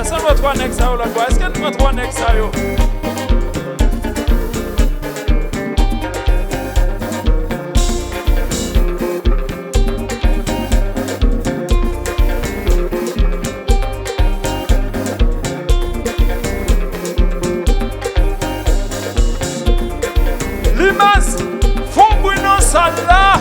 Est-ce que notre one exa là quoi? Est-ce que notre one exa yo? Limas, font bruno sala.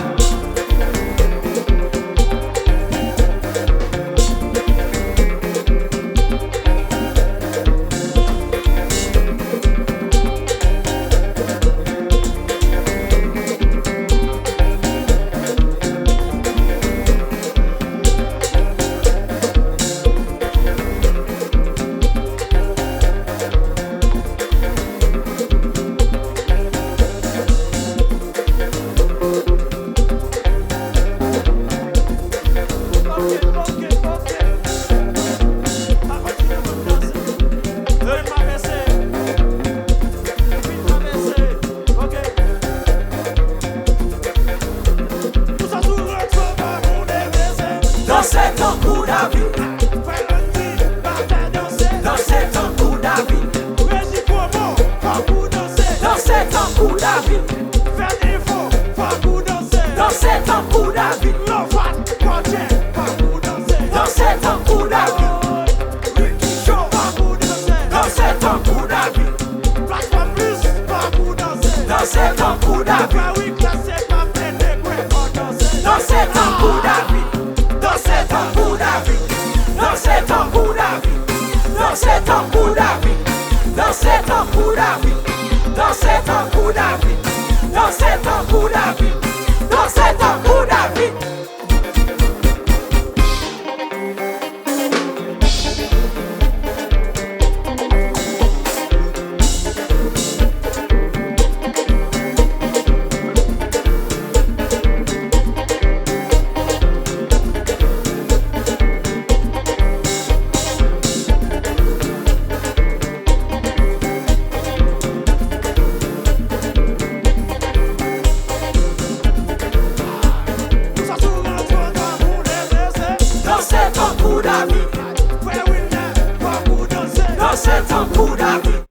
Danse Tankou David. Danse Tankou David. Danse Tankou David. Danse Tankou David. Danse Tankou David. Danse Tankou David. Danse Tankou David. Danse Tankou David. Danse Tankou David. Danse Tankou David. Danse Tankou David. Danse Tankou David. Danse Tankou David. Danse Tankou David. Danse Tankou David. Danse Tankou David. Danse Tankou